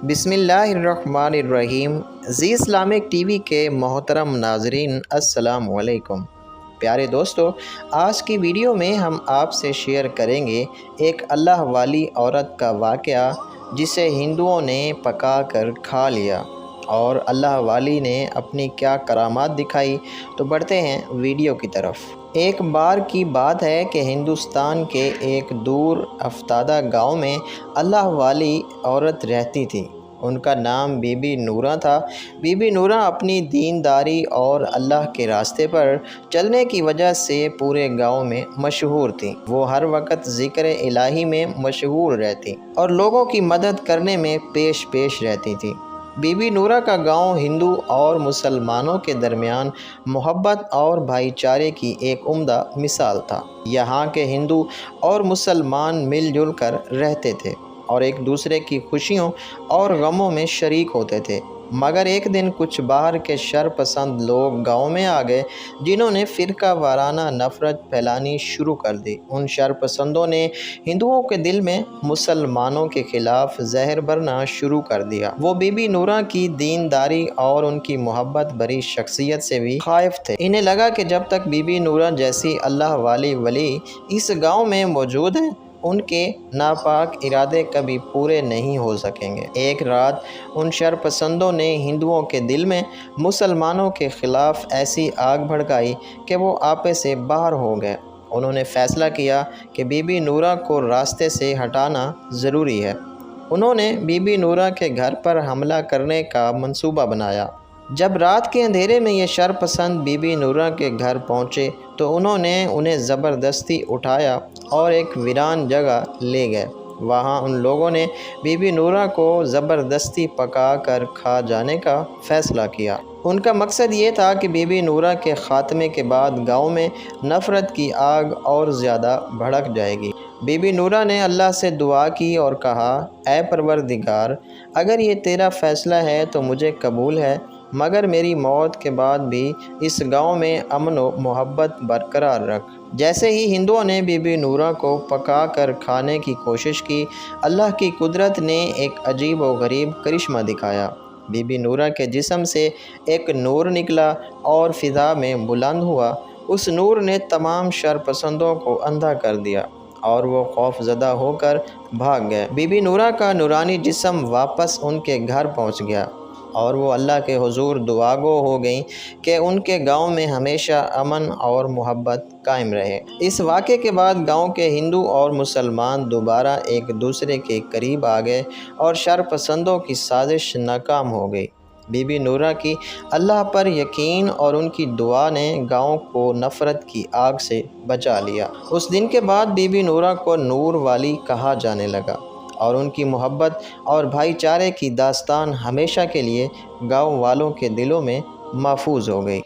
بسم اللہ الرحمن الرحیم۔ زی اسلامک ٹی وی کے محترم ناظرین، السلام علیکم۔ پیارے دوستو، آج کی ویڈیو میں ہم آپ سے شیئر کریں گے ایک اللہ والی عورت کا واقعہ جسے ہندوؤں نے پکا کر کھا لیا، اور اللہ والی نے اپنی کیا کرامات دکھائی۔ تو بڑھتے ہیں ویڈیو کی طرف۔ ایک بار کی بات ہے کہ ہندوستان کے ایک دور افتادہ گاؤں میں اللہ والی عورت رہتی تھی۔ ان کا نام بی بی نورہ تھا۔ بی بی نورہ اپنی دینداری اور اللہ کے راستے پر چلنے کی وجہ سے پورے گاؤں میں مشہور تھیں۔ وہ ہر وقت ذکر الہی میں مشغول رہتی اور لوگوں کی مدد کرنے میں پیش رہتی تھی۔ بی بی نورہ کا گاؤں ہندو اور مسلمانوں کے درمیان محبت اور بھائی چارے کی ایک عمدہ مثال تھا۔ یہاں کے ہندو اور مسلمان مل جل کر رہتے تھے اور ایک دوسرے کی خوشیوں اور غموں میں شریک ہوتے تھے۔ مگر ایک دن کچھ باہر کے شر پسند لوگ گاؤں میں آ گئے، جنہوں نے فرقہ وارانہ نفرت پھیلانی شروع کر دی۔ ان شر پسندوں نے ہندوؤں کے دل میں مسلمانوں کے خلاف زہر بھرنا شروع کر دیا۔ وہ بی بی نورہ کی دینداری اور ان کی محبت بھری شخصیت سے بھی خائف تھے۔ انہیں لگا کہ جب تک بی بی نورہ جیسی اللہ والی ولی اس گاؤں میں موجود ہیں، ان کے ناپاک ارادے کبھی پورے نہیں ہو سکیں گے۔ ایک رات ان شر پسندوں نے ہندوؤں کے دل میں مسلمانوں کے خلاف ایسی آگ بھڑکائی کہ وہ آپے سے باہر ہو گئے۔ انہوں نے فیصلہ کیا کہ بی بی نورہ کو راستے سے ہٹانا ضروری ہے۔ انہوں نے بی بی نورہ کے گھر پر حملہ کرنے کا منصوبہ بنایا۔ جب رات کے اندھیرے میں یہ شر پسند بی بی نورہ کے گھر پہنچے تو انہوں نے انہیں زبردستی اٹھایا اور ایک ویران جگہ لے گئے۔ وہاں ان لوگوں نے بی بی نورہ کو زبردستی پکا کر کھا جانے کا فیصلہ کیا۔ ان کا مقصد یہ تھا کہ بی بی نورہ کے خاتمے کے بعد گاؤں میں نفرت کی آگ اور زیادہ بھڑک جائے گی۔ بی بی نورہ نے اللہ سے دعا کی اور کہا، اے پروردگار، اگر یہ تیرا فیصلہ ہے تو مجھے قبول ہے، مگر میری موت کے بعد بھی اس گاؤں میں امن و محبت برقرار رکھ۔ جیسے ہی ہندوؤں نے بی بی نورہ کو پکا کر کھانے کی کوشش کی، اللہ کی قدرت نے ایک عجیب و غریب کرشمہ دکھایا۔ بی بی نورہ کے جسم سے ایک نور نکلا اور فضا میں بلند ہوا۔ اس نور نے تمام شر پسندوں کو اندھا کر دیا اور وہ خوف زدہ ہو کر بھاگ گئے۔ بی بی نورہ کا نورانی جسم واپس ان کے گھر پہنچ گیا اور وہ اللہ کے حضور دعا گو ہو گئیں کہ ان کے گاؤں میں ہمیشہ امن اور محبت قائم رہے۔ اس واقعے کے بعد گاؤں کے ہندو اور مسلمان دوبارہ ایک دوسرے کے قریب آ گئے اور شر پسندوں کی سازش ناکام ہو گئی۔ بی بی نورہ کی اللہ پر یقین اور ان کی دعا نے گاؤں کو نفرت کی آگ سے بچا لیا۔ اس دن کے بعد بی بی نورہ کو نور والی کہا جانے لگا اور ان کی محبت اور بھائی چارے کی داستان ہمیشہ کے لیے گاؤں والوں کے دلوں میں محفوظ ہو گئی۔